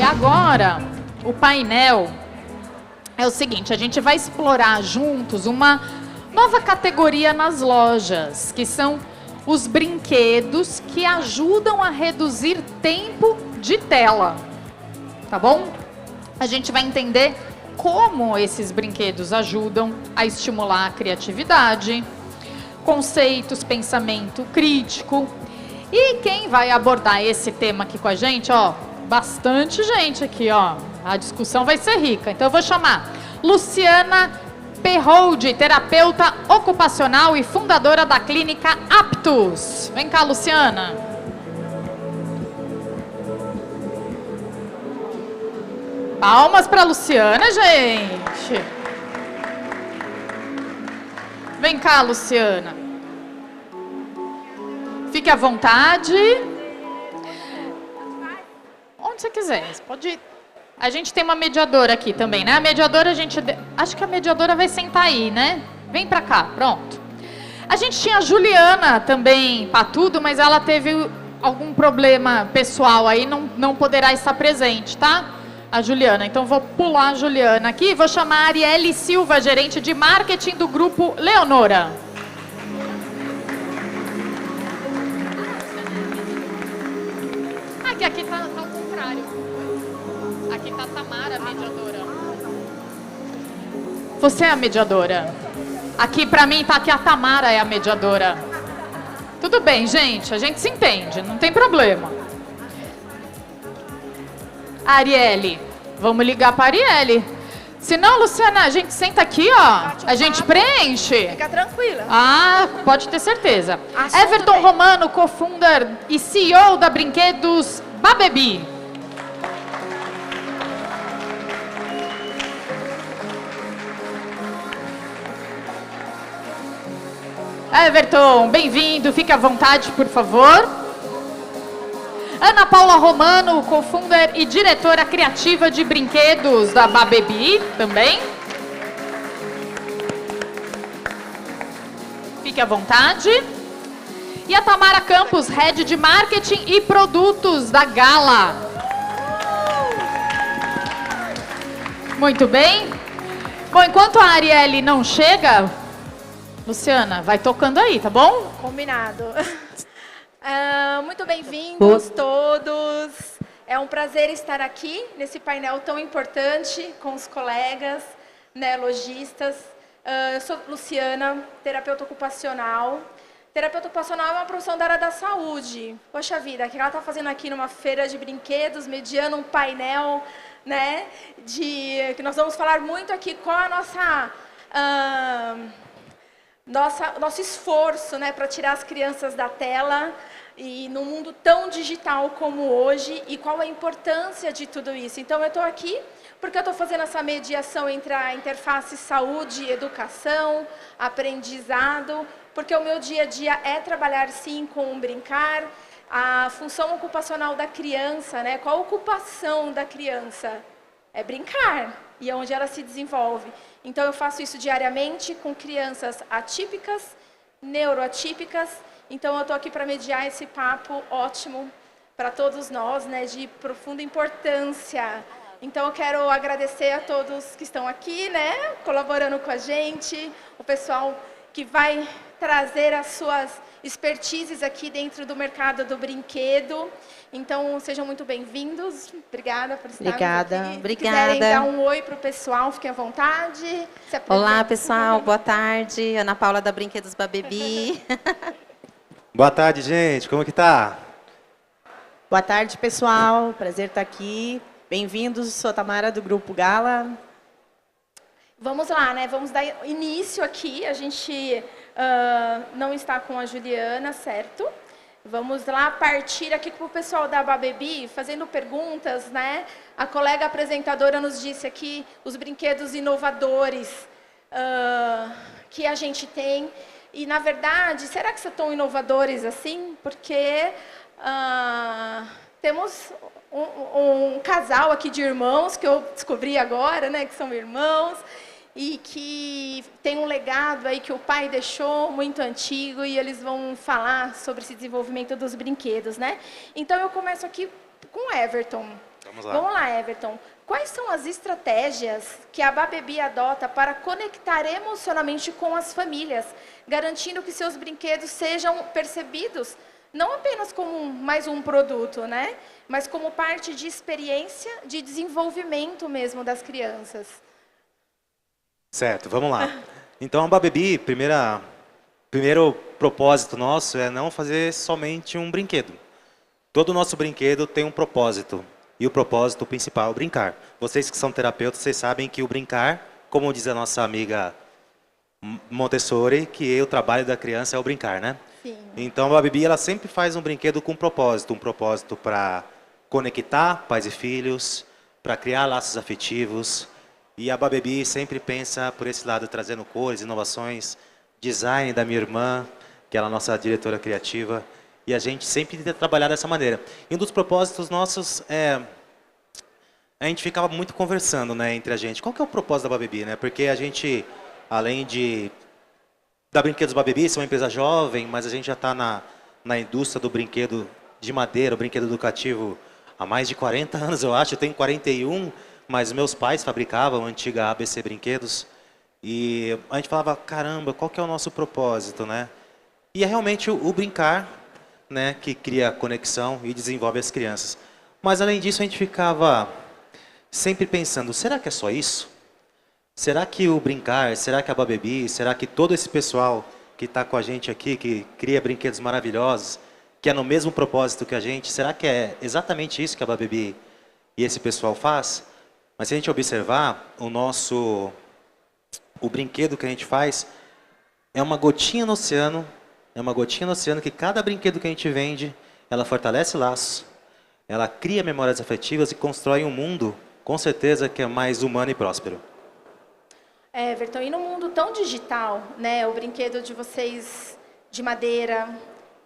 agora o painel é o seguinte, a gente vai explorar juntos uma nova categoria nas lojas, que são os brinquedos que ajudam a reduzir tempo de tela, tá bom? A gente vai entender como esses brinquedos ajudam a estimular a criatividade, conceitos, pensamento crítico. E quem vai abordar esse tema aqui com a gente, ó, bastante gente aqui, ó. A discussão vai ser rica. Então eu vou chamar Luciana Perroldi, terapeuta ocupacional e fundadora da clínica Aptus. Vem cá, Luciana. Palmas para Luciana, gente. Vem cá, Luciana. Fique à vontade. Onde você quiser. Você pode ir. A gente tem uma mediadora aqui também, né? A mediadora, acho que a mediadora vai sentar aí, né? Vem pra cá, pronto. A gente tinha a Juliana também, Patudo, mas ela teve algum problema pessoal aí, não poderá estar presente, tá? A Juliana. Então, vou pular a Juliana aqui e vou chamar a Arielle Silva, gerente de marketing do Grupo Leonora. Aqui tá ao contrário. Aqui tá a Tamara, a mediadora. Você é a mediadora. Aqui pra mim tá que a Tamara é a mediadora. Tudo bem, gente, a gente se entende, não tem problema. Arielle, vamos ligar pra Arielle. Se não, Luciana, a gente senta aqui, ó, a gente preenche. Fica tranquila. Ah, pode ter certeza. Everton Romano, co-founder e CEO da Brinquedos Babebi. Everton, bem-vindo, fique à vontade, por favor. Ana Paula Romano, co-founder e diretora criativa de brinquedos da Babebi, também. Fique à vontade. E a Tamara Campos, head de marketing e produtos da Gala. Muito bem. Bom, enquanto a Arielle não chega, Luciana, vai tocando aí, tá bom? Combinado. Muito bem-vindos todos. É um prazer estar aqui nesse painel tão importante com os colegas, né, lojistas. Eu sou Luciana, terapeuta ocupacional. Terapeuta ocupacional é uma profissão da área da saúde. Poxa vida, o que ela está fazendo aqui numa feira de brinquedos, mediando um painel, né, que nós vamos falar muito aqui qual a nosso esforço, né, para tirar as crianças da tela e num mundo tão digital como hoje e qual a importância de tudo isso. Então, eu estou aqui porque eu estou fazendo essa mediação entre a interface saúde, educação, aprendizado, porque o meu dia a dia é trabalhar, sim, com um brincar, a função ocupacional da criança, né? Qual a ocupação da criança? É brincar, e é onde ela se desenvolve. Então, eu faço isso diariamente com crianças atípicas, neuroatípicas. Então, eu estou aqui para mediar esse papo ótimo para todos nós, né, de profunda importância. Então, eu quero agradecer a todos que estão aqui, né, colaborando com a gente, o pessoal que vai trazer as suas expertises aqui dentro do mercado do brinquedo. Então, sejam muito bem-vindos. Obrigada por estarem aqui. Obrigada. Se quiserem dar um oi para o pessoal, fiquem à vontade. Olá, pessoal. Boa tarde. Ana Paula da Brinquedos Babebi. Boa tarde, gente. Como que tá? Boa tarde, pessoal. Prazer estar aqui. Bem-vindos. Sou a Tamara, do Grupo Gala. Vamos lá, né? Vamos dar início aqui. A gente não está com a Juliana, certo? Vamos lá partir aqui para o pessoal da Babebi, fazendo perguntas, né? A colega apresentadora nos disse aqui os brinquedos inovadores que a gente tem. E, na verdade, será que são tão inovadores assim? Porque temos um casal aqui de irmãos, que eu descobri agora, né? Que são irmãos. E que tem um legado aí que o pai deixou muito antigo e eles vão falar sobre esse desenvolvimento dos brinquedos, né? Então, eu começo aqui com o Everton. Vamos lá. Vamos lá, Everton. Quais são as estratégias que a Babebi adota para conectar emocionalmente com as famílias, garantindo que seus brinquedos sejam percebidos não apenas como mais um produto, né? Mas como parte de experiência de desenvolvimento mesmo das crianças? Certo, vamos lá. Então, a Babebi, primeiro propósito nosso é não fazer somente um brinquedo. Todo o nosso brinquedo tem um propósito. E o propósito principal é o brincar. Vocês que são terapeutas, vocês sabem que o brincar, como diz a nossa amiga Montessori, que o trabalho da criança é o brincar, né? Sim. Então, a Babebi, ela sempre faz um brinquedo com um propósito para conectar pais e filhos, para criar laços afetivos. E a Babebi sempre pensa por esse lado, trazendo cores, inovações, design da minha irmã, que ela é a nossa diretora criativa. E a gente sempre tenta trabalhar dessa maneira. E um dos propósitos nossos é... A gente ficava muito conversando, né, entre a gente. Qual que é o propósito da Babebi, né? Porque a gente, além da Brinquedos Babebi, ser uma empresa jovem, mas a gente já está na indústria do brinquedo de madeira, o brinquedo educativo, há mais de 40 anos, eu acho. Eu tenho 41, mas meus pais fabricavam a antiga ABC Brinquedos. E a gente falava, caramba, qual que é o nosso propósito, né? E é realmente o brincar, né, que cria conexão e desenvolve as crianças. Mas, além disso, a gente ficava sempre pensando, será que é só isso? Será que o brincar, será que a Babebi, será que todo esse pessoal que está com a gente aqui, que cria brinquedos maravilhosos, que é no mesmo propósito que a gente, será que é exatamente isso que a Babebi e esse pessoal faz? Mas se a gente observar, o brinquedo que a gente faz é uma gotinha no oceano, que cada brinquedo que a gente vende, ela fortalece laços, ela cria memórias afetivas e constrói um mundo, com certeza, que é mais humano e próspero. Everton, e no mundo tão digital, né, o brinquedo de vocês de madeira,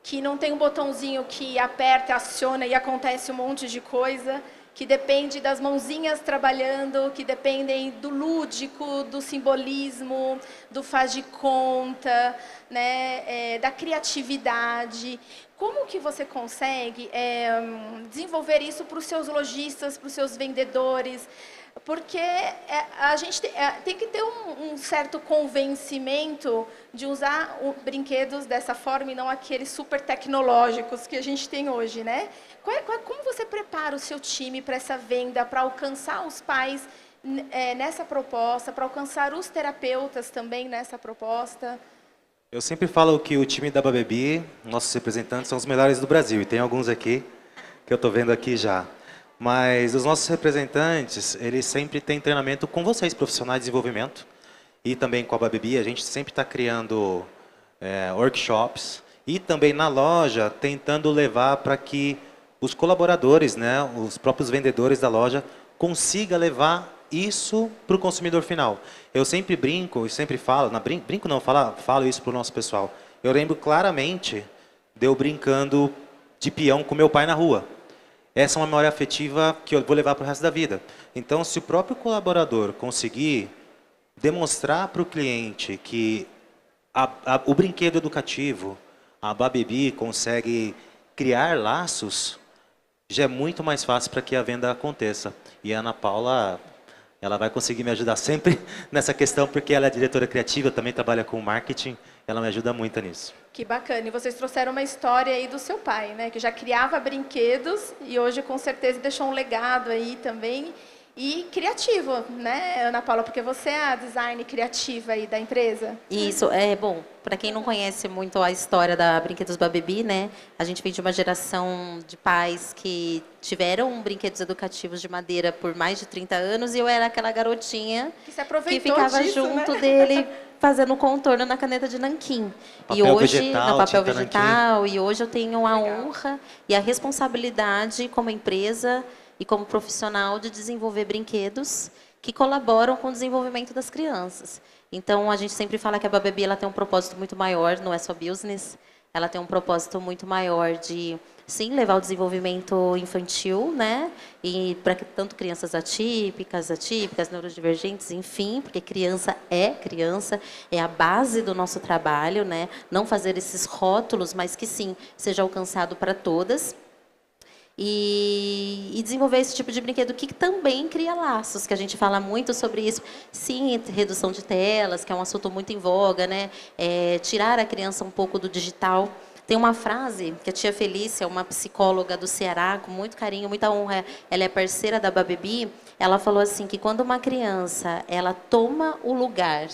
que não tem um botãozinho que aperta, aciona e acontece um monte de coisa, que depende das mãozinhas trabalhando, que dependem do lúdico, do simbolismo, do faz de conta, né, da criatividade. Como que você consegue desenvolver isso para os seus lojistas, para os seus vendedores? Porque a gente tem que ter um certo convencimento de usar brinquedos dessa forma e não aqueles super tecnológicos que a gente tem hoje, né? Como você prepara o seu time para essa venda, para alcançar os pais nessa proposta, para alcançar os terapeutas também nessa proposta? Eu sempre falo que o time da Babebi, nossos representantes, são os melhores do Brasil. E tem alguns aqui que eu estou vendo aqui já. Mas os nossos representantes, eles sempre têm treinamento com vocês, profissionais de desenvolvimento. E também com a Babebi, a gente sempre está criando workshops. E também na loja, tentando levar para que os colaboradores, né, os próprios vendedores da loja, consigam levar isso para o consumidor final. Eu sempre brinco e sempre falo, falo isso para o nosso pessoal. Eu lembro claramente de eu brincando de peão com meu pai na rua. Essa é uma memória afetiva que eu vou levar para o resto da vida. Então, se o próprio colaborador conseguir demonstrar para o cliente que o brinquedo educativo, a Babebi consegue criar laços, já é muito mais fácil para que a venda aconteça. E a Ana Paula, ela vai conseguir me ajudar sempre nessa questão, porque ela é diretora criativa, também trabalha com marketing, ela me ajuda muito nisso. Que bacana. E vocês trouxeram uma história aí do seu pai, né? Que já criava brinquedos e hoje, com certeza, deixou um legado aí também. E criativo, né, Ana Paula? Porque você é a design criativa aí da empresa. Isso, bom, para quem não conhece muito a história da Brinquedos Babebi, né, a gente vem de uma geração de pais que tiveram brinquedos educativos de madeira por mais de 30 anos e eu era aquela garotinha que se aproveitou que ficava disso, junto né? dele fazendo contorno na caneta de nanquim. Papel E hoje, vegetal, no papel tinta vegetal, e hoje eu tenho a Legal. honra e a responsabilidade como empresa e como profissional de desenvolver brinquedos que colaboram com o desenvolvimento das crianças. Então, a gente sempre fala que a Babebi ela tem um propósito muito maior, não é só business, ela tem um propósito muito maior de, sim, levar o desenvolvimento infantil, né? E para tanto crianças atípicas, neurodivergentes, enfim, porque criança é a base do nosso trabalho, né? Não fazer esses rótulos, mas que sim, seja alcançado para todas. e desenvolver esse tipo de brinquedo que também cria laços, que a gente fala muito sobre isso. Sim, redução de telas, que é um assunto muito em voga, né? Tirar a criança um pouco do digital. Tem uma frase que a tia Felícia, uma psicóloga do Ceará, com muito carinho, muita honra, ela é parceira da Babebi, ela falou assim, que quando uma criança ela toma o lugar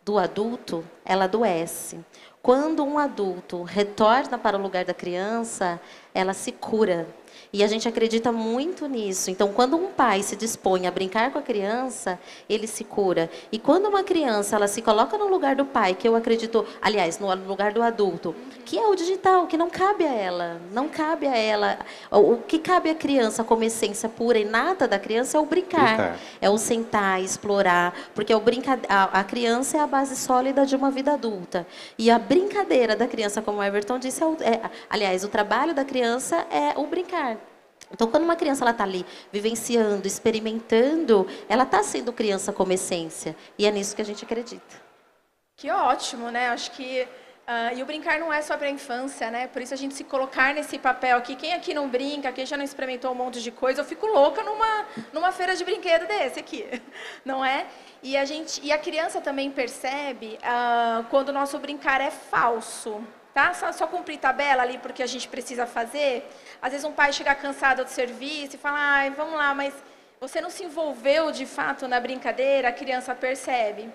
do adulto, ela adoece. Quando um adulto retorna para o lugar da criança, ela se cura. E a gente acredita muito nisso. Então, quando um pai se dispõe a brincar com a criança, ele se cura. E quando uma criança ela se coloca no lugar do pai, que eu acredito, aliás, no lugar do adulto, que é o digital, que não cabe a ela, não cabe a ela. O que cabe à criança como essência pura e nata da criança é o brincar. É o sentar, explorar, porque a criança é a base sólida de uma vida adulta. E a brincadeira da criança, como o Everton disse, aliás, o trabalho da criança é o brincar. Então, quando uma criança está ali vivenciando, experimentando, ela está sendo criança como essência. E é nisso que a gente acredita. Que ótimo, né? Acho que... e o brincar não é só para a infância, né? Por isso a gente se colocar nesse papel aqui. Quem aqui não brinca, quem já não experimentou um monte de coisa, eu fico louca numa feira de brinquedo desse aqui, não é? E a criança também percebe quando o nosso brincar é falso. Tá? Só cumprir tabela ali porque a gente precisa fazer. Às vezes um pai chega cansado do serviço e fala, ai, vamos lá, mas você não se envolveu de fato na brincadeira, a criança percebe.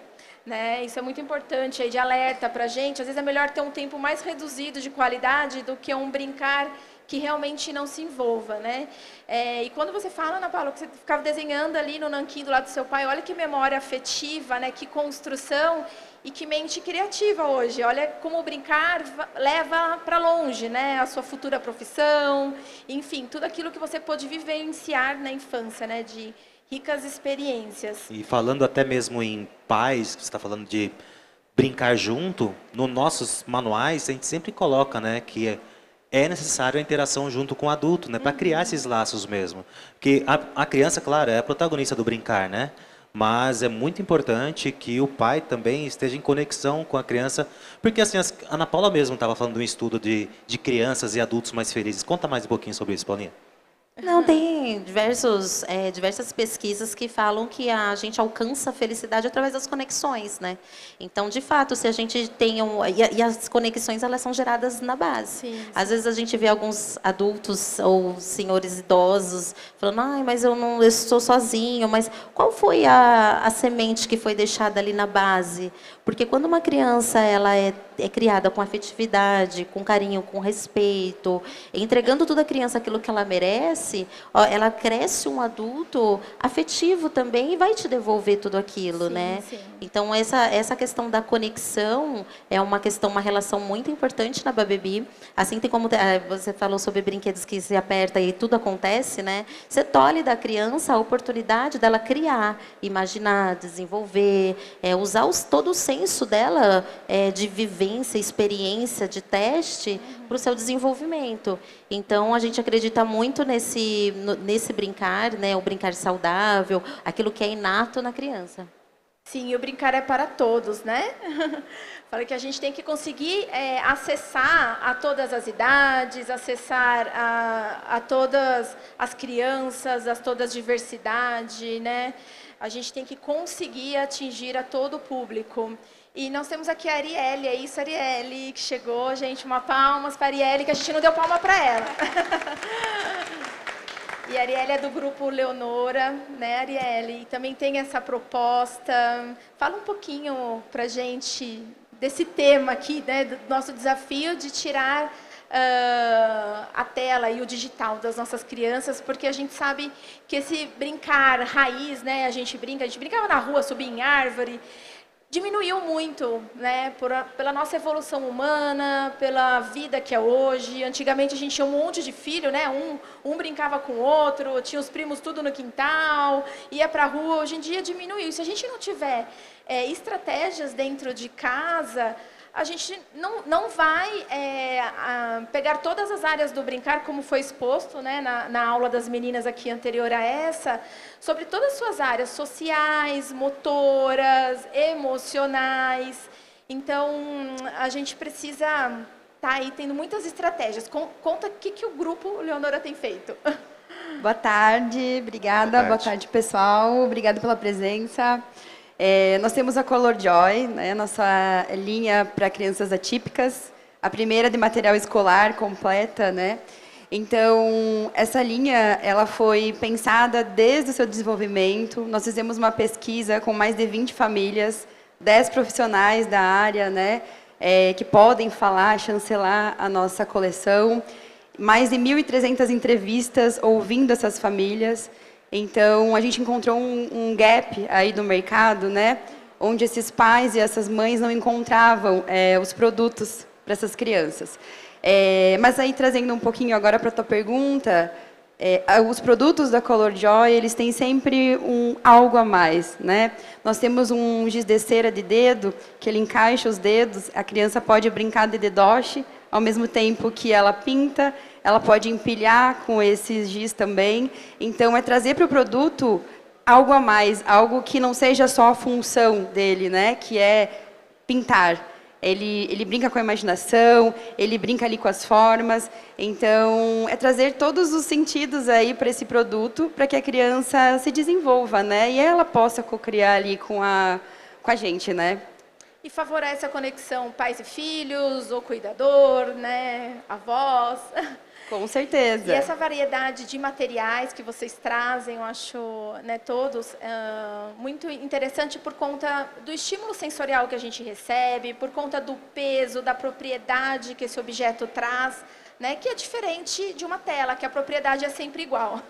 Né? Isso é muito importante aí de alerta para a gente. Às vezes é melhor ter um tempo mais reduzido de qualidade do que um brincar que realmente não se envolva, né? E quando você fala, Ana Paula, que você ficava desenhando ali no nanquim do lado do seu pai, olha que memória afetiva, né? Que construção e que mente criativa hoje. Olha como o brincar leva para longe, né? A sua futura profissão, enfim, tudo aquilo que você pôde vivenciar na infância, né? De ricas experiências. E falando até mesmo em pais, você está falando de brincar junto, nos nossos manuais a gente sempre coloca, né, que é necessário a interação junto com o adulto, né, para criar esses laços mesmo. Porque a criança, claro, é a protagonista do brincar, né? Mas é muito importante que o pai também esteja em conexão com a criança, porque assim, a Ana Paula mesmo estava falando de um estudo de crianças e adultos mais felizes. Conta mais um pouquinho sobre isso, Paulinha. Não, tem diversas pesquisas que falam que a gente alcança a felicidade através das conexões, né? Então, de fato, se a gente tem e as conexões, elas são geradas na base. Sim, sim. Às vezes a gente vê alguns adultos ou senhores idosos falando, ai, mas eu estou sozinho, mas qual foi a semente que foi deixada ali na base? Porque quando uma criança ela é criada com afetividade, com carinho, com respeito, entregando toda a criança aquilo que ela merece, ela cresce um adulto afetivo também e vai te devolver tudo aquilo, sim, né? Sim. Então, essa questão da conexão é uma relação muito importante na Babebi. Assim tem como você falou sobre brinquedos que se aperta e tudo acontece, né? Você tolhe da criança a oportunidade dela criar, imaginar, desenvolver, usar todo o senso dela de vivência, experiência, de teste para o seu desenvolvimento. Então, a gente acredita muito nesse brincar, né? O brincar saudável, aquilo que é inato na criança. Sim, e o brincar é para todos, né? Fala que a gente tem que conseguir acessar a todas as idades, acessar a todas as crianças, a toda a diversidade, né? A gente tem que conseguir atingir a todo o público. E nós temos aqui a Arielle, é isso, Arielle, que chegou, gente, uma palmas para a Arielle, que a gente não deu palma para ela. E a Arielle é do grupo Leonora, né, Arielle? E também tem essa proposta. Fala um pouquinho para a gente desse tema aqui, né, do nosso desafio de tirar a tela e o digital das nossas crianças, porque a gente sabe que esse brincar raiz, né, a gente brincava na rua, subia em árvore, diminuiu muito, né, pela nossa evolução humana, pela vida que é hoje. Antigamente a gente tinha um monte de filho, né, um brincava com o outro, tinha os primos tudo no quintal, ia para a rua. Hoje em dia diminuiu. Se a gente não tiver estratégias dentro de casa, a gente não vai pegar todas as áreas do brincar, como foi exposto, né, na aula das meninas aqui anterior a essa, sobre todas as suas áreas sociais, motoras, emocionais. Então, a gente precisa está aí tendo muitas estratégias. Conta o que o Grupo Leonora tem feito. Boa tarde, obrigada. Boa tarde, pessoal. Obrigada pela presença. Nós temos a Color Joy, né, nossa linha para crianças atípicas, a primeira de material escolar completa, né? Então, essa linha, ela foi pensada desde o seu desenvolvimento. Nós fizemos uma pesquisa com mais de 20 famílias, 10 profissionais da área, né, que podem falar, chancelar a nossa coleção. Mais de 1.300 entrevistas ouvindo essas famílias. Então, a gente encontrou um gap aí no mercado, né, onde esses pais e essas mães não encontravam os produtos para essas crianças. Mas aí, trazendo um pouquinho agora para a tua pergunta, os produtos da Color Joy, eles têm sempre algo a mais, né? Nós temos um giz de cera de dedo, que ele encaixa os dedos, a criança pode brincar de dedoche, ao mesmo tempo que ela pinta, ela pode empilhar com esses giz também. Então, é trazer para o produto algo a mais, algo que não seja só a função dele, né? Que é pintar. Ele brinca com a imaginação, ele brinca ali com as formas. Então, é trazer todos os sentidos aí para esse produto, para que a criança se desenvolva, né? E ela possa co-criar ali com a gente, né? E favorece a conexão pais e filhos, ou cuidador, né, avós. Com certeza. E essa variedade de materiais que vocês trazem, eu acho, né, todos, muito interessante por conta do estímulo sensorial que a gente recebe, por conta do peso, da propriedade que esse objeto traz, né, que é diferente de uma tela, que a propriedade é sempre igual.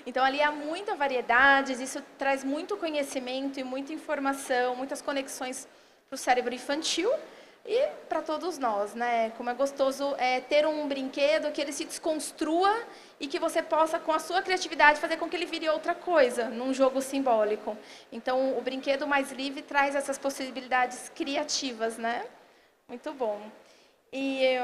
Então, ali há muita variedade, isso traz muito conhecimento e muita informação, muitas conexões para o cérebro infantil e para todos nós, né? Como é gostoso ter um brinquedo que ele se desconstrua e que você possa, com a sua criatividade, fazer com que ele vire outra coisa, num jogo simbólico. Então, o brinquedo mais livre traz essas possibilidades criativas, né? Muito bom. E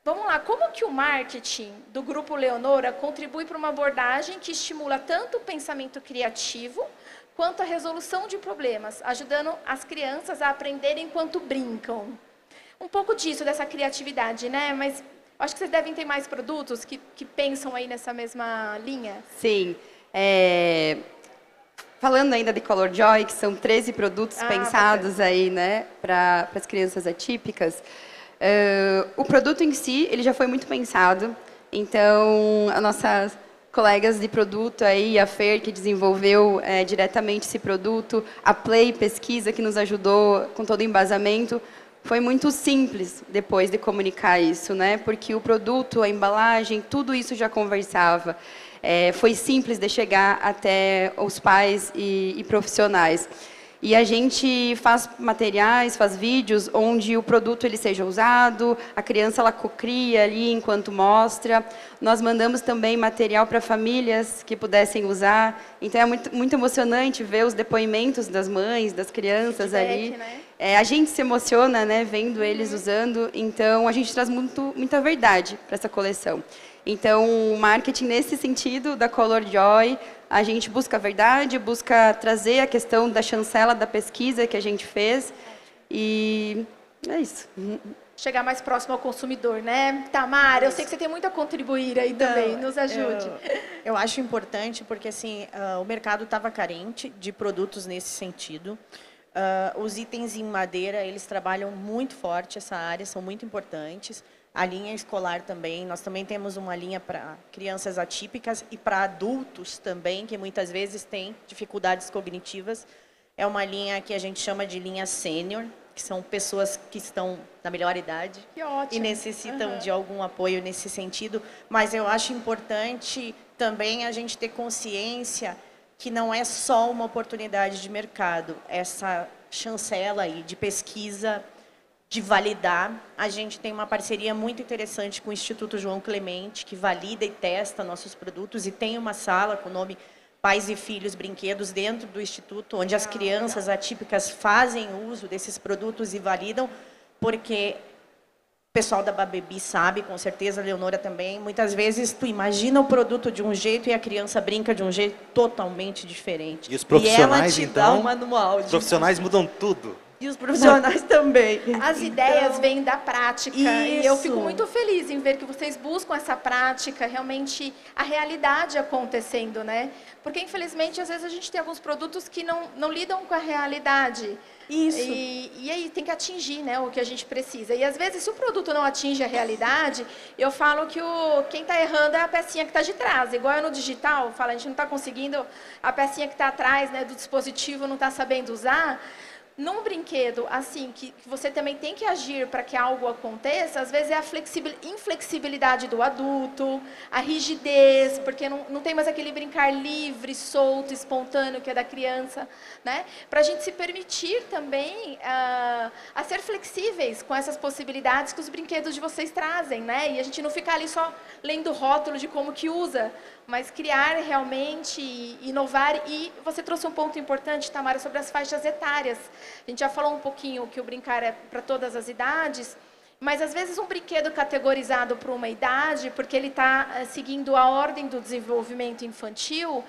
vamos lá, como que o marketing do Grupo Leonora contribui para uma abordagem que estimula tanto o pensamento criativo quanto a resolução de problemas, ajudando as crianças a aprenderem enquanto brincam? Um pouco disso, dessa criatividade, né? Mas acho que vocês devem ter mais produtos que pensam aí nessa mesma linha. Sim. Falando ainda de Color Joy, que são 13 produtos pensados aí, né, para as crianças atípicas, o produto em si, ele já foi muito pensado. Então, as nossas colegas de produto aí, a Fer, que desenvolveu diretamente esse produto, a Play Pesquisa, que nos ajudou com todo o embasamento, foi muito simples depois de comunicar isso, né? Porque o produto, a embalagem, tudo isso já conversava. Foi simples de chegar até os pais e profissionais. E a gente faz materiais, faz vídeos onde o produto ele seja usado, a criança ela cocria ali enquanto mostra. Nós mandamos também material para famílias que pudessem usar. Então é muito emocionante ver os depoimentos das mães, das crianças ali. Né? A gente se emociona, né, vendo eles usando. Então a gente traz muita verdade para essa coleção. Então, o marketing nesse sentido da Color Joy, a gente busca a verdade, busca trazer a questão da chancela da pesquisa que a gente fez. E é isso. Chegar mais próximo ao consumidor, né? Tamara, eu sei que você tem muito a contribuir aí também, nos ajude. Eu acho importante porque assim, o mercado estava carente de produtos nesse sentido. Os itens em madeira, eles trabalham muito forte essa área, são muito importantes. A linha escolar também, nós também temos uma linha para crianças atípicas e para adultos também, que muitas vezes têm dificuldades cognitivas. É uma linha que a gente chama de linha sênior, que são pessoas que estão na melhor idade e necessitam de algum apoio nesse sentido. Mas eu acho importante também a gente ter consciência que não é só uma oportunidade de mercado, essa chancela aí de pesquisa, de validar. A gente tem uma parceria muito interessante com o Instituto João Clemente, que valida e testa nossos produtos, e tem uma sala com o nome Pais e Filhos Brinquedos dentro do Instituto, onde as crianças atípicas fazem uso desses produtos e validam, porque o pessoal da Babebi sabe, com certeza, a Leonora também, muitas vezes tu imagina o produto de um jeito e a criança brinca de um jeito totalmente diferente. E os profissionais, e ela te dá um manual. Os profissionais mudam tudo. E os profissionais também. As ideias vêm da prática. E eu fico Isso. muito feliz em ver que vocês buscam essa prática, realmente a realidade acontecendo, né? Porque, infelizmente, às vezes a gente tem alguns produtos que não lidam com a realidade. Isso. E aí tem que atingir, né, o que a gente precisa. E às vezes, se o produto não atinge a realidade, eu falo que quem está errando é a pecinha que está de trás. Igual eu no digital, falo, a gente não está conseguindo, a pecinha que está atrás, né, do dispositivo não está sabendo usar. Num brinquedo, assim, que você também tem que agir para que algo aconteça, às vezes é a inflexibilidade do adulto, a rigidez, porque não tem mais aquele brincar livre, solto, espontâneo que é da criança, né? Para a gente se permitir também a ser flexíveis com essas possibilidades que os brinquedos de vocês trazem, né? E a gente não ficar ali só lendo o rótulo de como que usa, mas criar realmente, inovar. E você trouxe um ponto importante, Tamara, sobre as faixas etárias. A gente já falou um pouquinho que o brincar é para todas as idades, mas às vezes um brinquedo categorizado por uma idade, porque ele está seguindo a ordem do desenvolvimento infantil,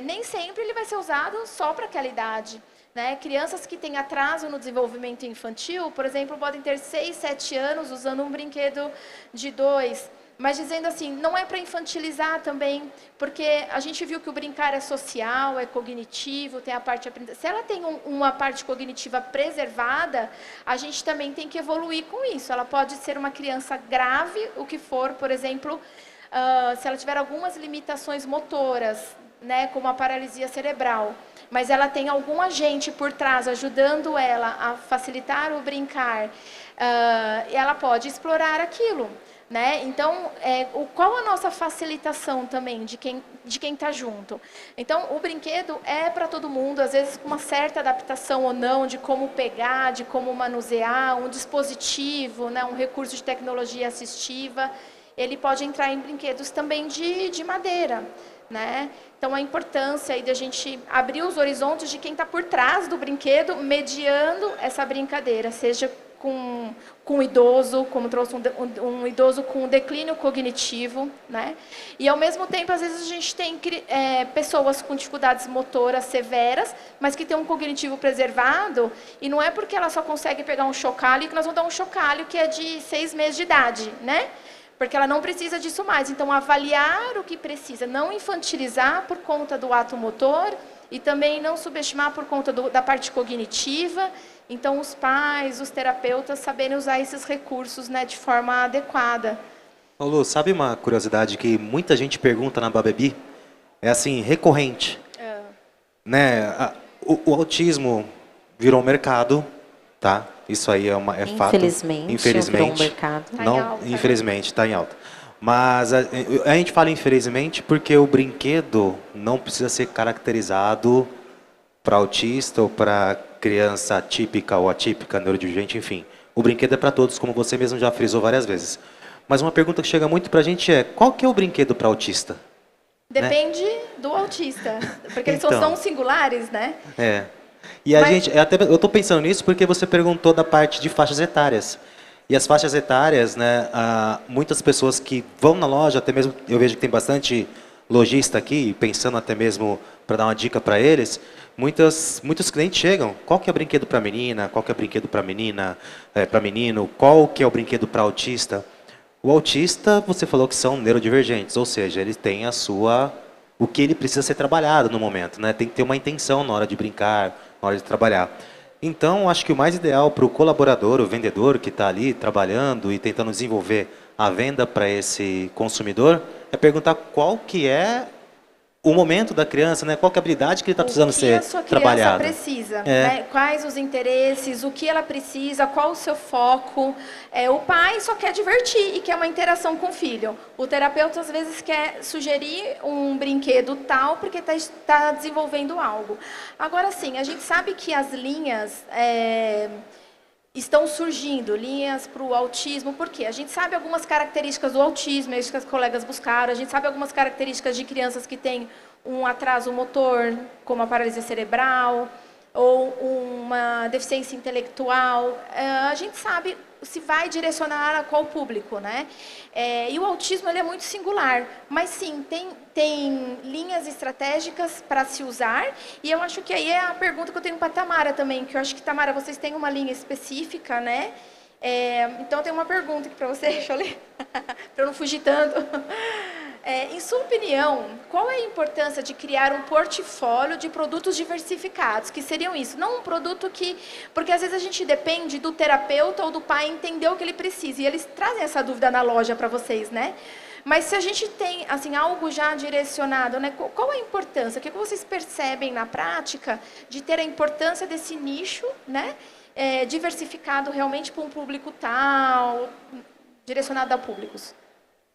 nem sempre ele vai ser usado só para aquela idade. Né? Crianças que têm atraso no desenvolvimento infantil, por exemplo, podem ter 6, 7 anos usando um brinquedo de 2. Mas dizendo assim, não é para infantilizar também, porque a gente viu que o brincar é social, é cognitivo, tem a parte aprendida. Se ela tem uma parte cognitiva preservada, a gente também tem que evoluir com isso. Ela pode ser uma criança grave, o que for, por exemplo, se ela tiver algumas limitações motoras, né, como a paralisia cerebral, mas ela tem algum agente por trás ajudando ela a facilitar o brincar, ela pode explorar aquilo. Né? Então, qual a nossa facilitação também de quem está junto? Então, o brinquedo é para todo mundo, às vezes com uma certa adaptação ou não, de como pegar, de como manusear, um dispositivo, né? Um recurso de tecnologia assistiva, ele pode entrar em brinquedos também de madeira. Né? Então, a importância aí da gente abrir os horizontes de quem está por trás do brinquedo, mediando essa brincadeira, seja com um idoso, como trouxe um idoso com declínio cognitivo, né? E, ao mesmo tempo, às vezes a gente tem pessoas com dificuldades motoras severas, mas que têm um cognitivo preservado, e não é porque ela só consegue pegar um chocalho que nós vamos dar um chocalho que é de 6 meses de idade, né? Porque ela não precisa disso mais. Então, avaliar o que precisa, não infantilizar por conta do ato motor e também não subestimar por conta da parte cognitiva. Então, os pais, os terapeutas saberem usar esses recursos, né, de forma adequada. Lu, sabe uma curiosidade que muita gente pergunta na Babebi? É assim, recorrente. Né? O autismo virou um mercado, tá? Isso aí é fato. Infelizmente. Virou um mercado. Não, alta. infelizmente, está em alta. Mas a gente fala infelizmente porque o brinquedo não precisa ser caracterizado para autista ou para criança típica ou atípica, neurodivergente, enfim. O brinquedo é para todos, como você mesmo já frisou várias vezes. Mas uma pergunta que chega muito para a gente é, qual que é o brinquedo para autista? Depende do autista, porque eles Então. são singulares, né? E eu estou pensando nisso porque você perguntou da parte de faixas etárias. E as faixas etárias, né, muitas pessoas que vão na loja, até mesmo, eu vejo que tem bastante lojista aqui, pensando até mesmo para dar uma dica para eles, muitos clientes chegam, qual que é o brinquedo para menina, qual que é o brinquedo para menina, para menino, qual que é o brinquedo para autista. O autista, você falou que são neurodivergentes, ou seja, ele tem o que ele precisa ser trabalhado no momento, né? Tem que ter uma intenção na hora de brincar, na hora de trabalhar. Então, acho que o mais ideal para o colaborador, o vendedor que está ali trabalhando e tentando desenvolver a venda para esse consumidor, é perguntar qual que é o momento da criança, né? Qual que é a habilidade que ele está precisando ser trabalhada. O que a sua criança precisa, né? Quais os interesses, o que ela precisa, qual o seu foco. O pai só quer divertir e quer uma interação com o filho. O terapeuta, às vezes, quer sugerir um brinquedo tal porque está desenvolvendo algo. Agora, sim, a gente sabe que as linhas estão surgindo, linhas para o autismo, por quê? A gente sabe algumas características do autismo, é isso que as colegas buscaram, a gente sabe algumas características de crianças que têm um atraso motor, como a paralisia cerebral, ou uma deficiência intelectual. A gente sabe se vai direcionar a qual público, né? E o autismo ele é muito singular, mas sim, tem linhas estratégicas para se usar, e eu acho que aí é a pergunta que eu tenho para a Tamara também, que eu acho que, Tamara, vocês têm uma linha específica, né? Então, eu tenho uma pergunta aqui para você, deixa eu ler, para eu não fugir tanto. Em sua opinião, qual é a importância de criar um portfólio de produtos diversificados? Que seriam isso? Não um produto que... Porque às vezes a gente depende do terapeuta ou do pai entender o que ele precisa. E eles trazem essa dúvida na loja para vocês, né? Mas se a gente tem assim, algo já direcionado, né? Qual a importância? O que vocês percebem na prática de ter a importância desse nicho, né? Diversificado realmente para um público tal, direcionado a públicos?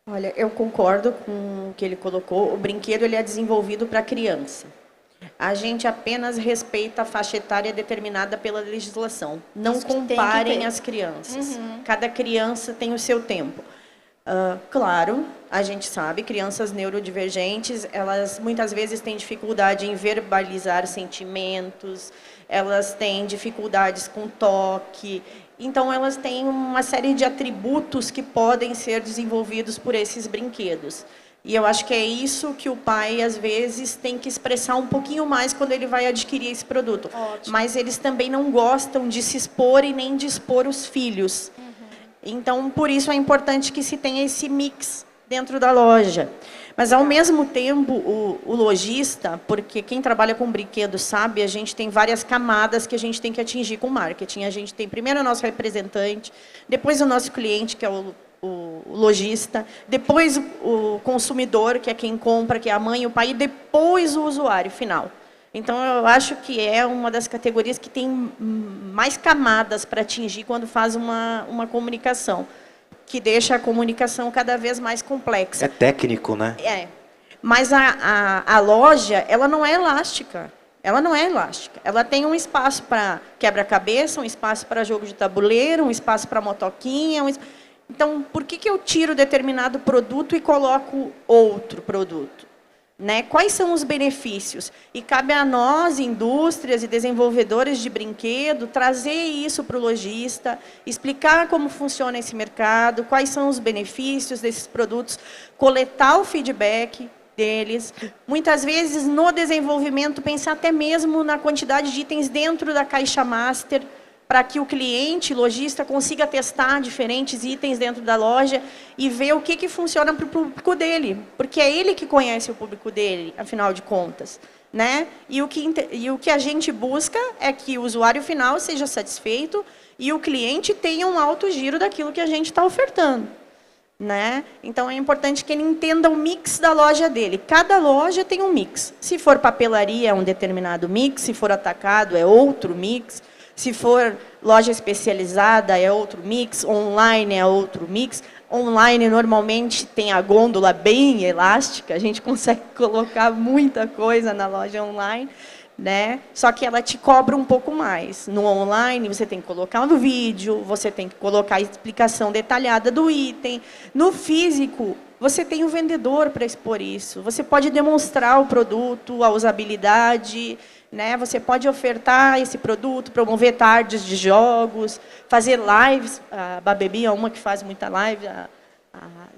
Olha, eu concordo com o que ele colocou. O brinquedo ele é desenvolvido para criança. A gente apenas respeita a faixa etária determinada pela legislação. Não comparem as crianças. Cada criança tem o seu tempo. Claro, a gente sabe, crianças neurodivergentes, elas muitas vezes têm dificuldade em verbalizar sentimentos, elas têm dificuldades com toque. Então, elas têm uma série de atributos que podem ser desenvolvidos por esses brinquedos. E eu acho que é isso que o pai, às vezes, tem que expressar um pouquinho mais quando ele vai adquirir esse produto. Ótimo. Mas eles também não gostam de se expor e nem de expor os filhos. Então, por isso é importante que se tenha esse mix dentro da loja. Mas, ao mesmo tempo, o lojista, porque quem trabalha com brinquedo sabe, a gente tem várias camadas que a gente tem que atingir com o marketing. A gente tem primeiro o nosso representante, depois o nosso cliente, que é o lojista, depois o consumidor, que é quem compra, que é a mãe e o pai, e depois o usuário final. Então, eu acho que é uma das categorias que tem mais camadas para atingir quando faz uma comunicação, que deixa a comunicação cada vez mais complexa. É técnico, né? Mas a loja, ela não é elástica. Ela não é elástica. Ela tem um espaço para quebra-cabeça, um espaço para jogo de tabuleiro, um espaço para motoquinha. Então, por que eu tiro determinado produto e coloco outro produto? Né? Quais são os benefícios? E cabe a nós, indústrias e desenvolvedores de brinquedo, trazer isso para o lojista, explicar como funciona esse mercado, quais são os benefícios desses produtos, coletar o feedback deles. Muitas vezes, no desenvolvimento, pensar até mesmo na quantidade de itens dentro da caixa master, para que o cliente, lojista, consiga testar diferentes itens dentro da loja e ver o que funciona para o público dele. Porque é ele que conhece o público dele, afinal de contas. Né? E o que a gente busca é que o usuário final seja satisfeito e o cliente tenha um alto giro daquilo que a gente está ofertando. Né? Então, é importante que ele entenda o mix da loja dele. Cada loja tem um mix. Se for papelaria, é um determinado mix. Se for atacado, é outro mix. Se for loja especializada, é outro mix. Online é outro mix. Online, normalmente, tem a gôndola bem elástica. A gente consegue colocar muita coisa na loja online. Né? Só que ela te cobra um pouco mais. No online, você tem que colocar no vídeo, você tem que colocar a explicação detalhada do item. No físico, você tem o vendedor para expor isso. Você pode demonstrar o produto, a usabilidade... Né? Você pode ofertar esse produto, promover tardes de jogos, fazer lives. A Babebi é uma que faz muita live, a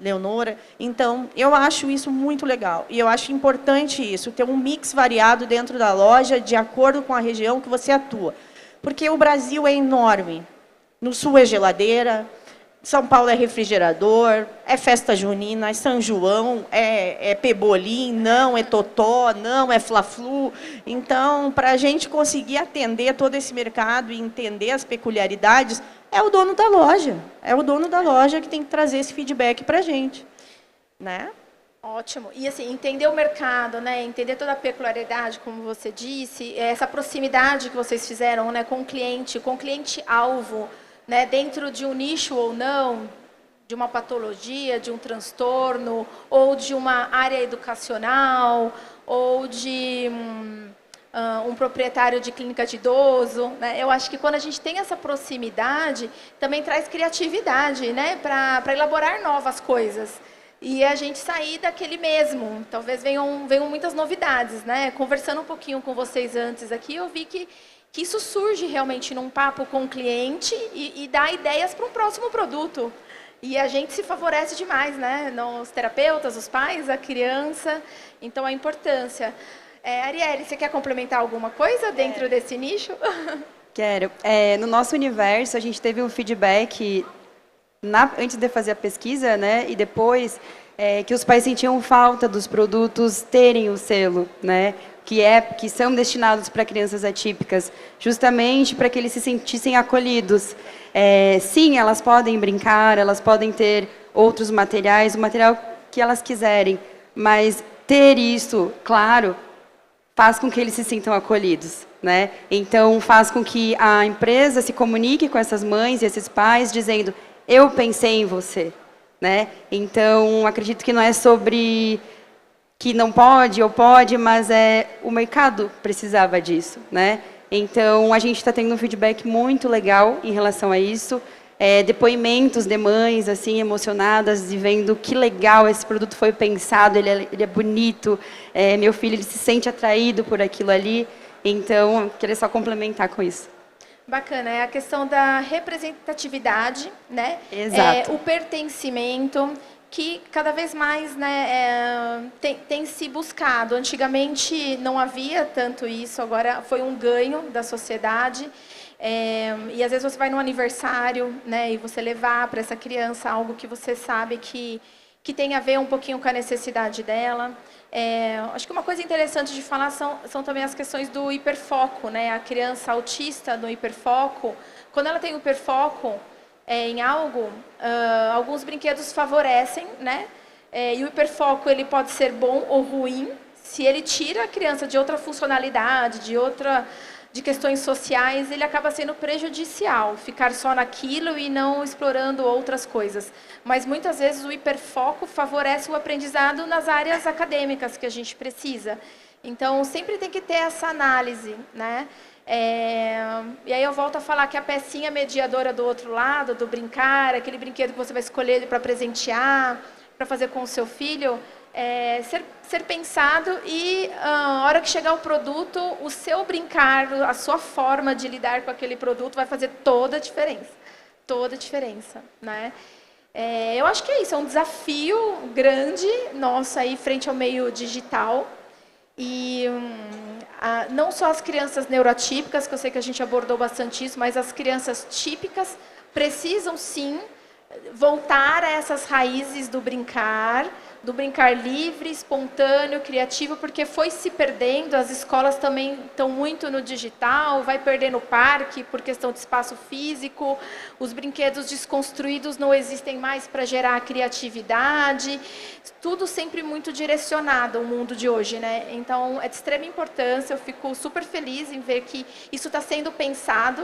Leonora. Então, eu acho isso muito legal. E eu acho importante isso, ter um mix variado dentro da loja, de acordo com a região que você atua. Porque o Brasil é enorme. No Sul é geladeira, São Paulo é refrigerador, é festa junina, é São João, é pebolim, não, é totó, não, é fla-flu. Então, para a gente conseguir atender todo esse mercado e entender as peculiaridades, é o dono da loja. É o dono da loja que tem que trazer esse feedback para a gente. Né? Ótimo. E assim, entender o mercado, né? Entender toda a peculiaridade, como você disse, essa proximidade que vocês fizeram, né, com o cliente-alvo, né, dentro de um nicho ou não, de uma patologia, de um transtorno, ou de uma área educacional, ou de um proprietário de clínica de idoso. Né? Eu acho que quando a gente tem essa proximidade, também traz criatividade, né, para elaborar novas coisas. E a gente sair daquele mesmo. Talvez venham muitas novidades. Né? Conversando um pouquinho com vocês antes aqui, eu vi que que isso surge realmente num papo com o cliente e dá ideias para um próximo produto. E a gente se favorece demais, né? Os terapeutas, os pais, a criança. Então, a importância. Arielle, você quer complementar alguma coisa dentro desse nicho? Quero. No nosso universo, a gente teve um feedback antes de fazer a pesquisa, né? E depois, que os pais sentiam falta dos produtos terem o selo, né? Que são destinados para crianças atípicas, justamente para que eles se sentissem acolhidos. Sim, elas podem brincar, elas podem ter outros materiais, o material que elas quiserem, mas ter isso, claro, faz com que eles se sintam acolhidos, né? Então, faz com que a empresa se comunique com essas mães e esses pais, dizendo, eu pensei em você, né? Então, acredito que não é sobre que não pode ou pode, mas o mercado precisava disso, né? Então, a gente está tendo um feedback muito legal em relação a isso, depoimentos de mães assim emocionadas e vendo que legal esse produto foi pensado, ele é bonito, meu filho ele se sente atraído por aquilo ali, então, queria só complementar com isso. Bacana, é a questão da representatividade, né? Exato. O pertencimento, que cada vez mais, né, tem se buscado. Antigamente não havia tanto isso, agora foi um ganho da sociedade. E às vezes você vai num aniversário, né, e você levar para essa criança algo que você sabe que tem a ver um pouquinho com a necessidade dela. Acho que uma coisa interessante de falar são também as questões do hiperfoco, né? A criança autista no hiperfoco, quando ela tem hiperfoco em algo, alguns brinquedos favorecem, né? E o hiperfoco ele pode ser bom ou ruim se ele tira a criança de outra funcionalidade, de questões sociais, ele acaba sendo prejudicial, ficar só naquilo e não explorando outras coisas. Mas muitas vezes o hiperfoco favorece o aprendizado nas áreas acadêmicas que a gente precisa. Então, sempre tem que ter essa análise, né? E aí eu volto a falar que a pecinha mediadora do outro lado, do brincar, aquele brinquedo que você vai escolher para presentear, para fazer com o seu filho, ser pensado e a hora que chegar o produto, o seu brincar, a sua forma de lidar com aquele produto vai fazer toda a diferença, né? Eu acho que é isso, é um desafio grande nosso aí frente ao meio digital e não só as crianças neurotípicas, que eu sei que a gente abordou bastante isso, mas as crianças típicas precisam sim voltar a essas raízes do brincar livre, espontâneo, criativo, porque foi se perdendo, as escolas também estão muito no digital, vai perdendo o parque por questão de espaço físico, os brinquedos desconstruídos não existem mais para gerar criatividade, tudo sempre muito direcionado ao mundo de hoje, né? Então, é de extrema importância, eu fico super feliz em ver que isso está sendo pensado,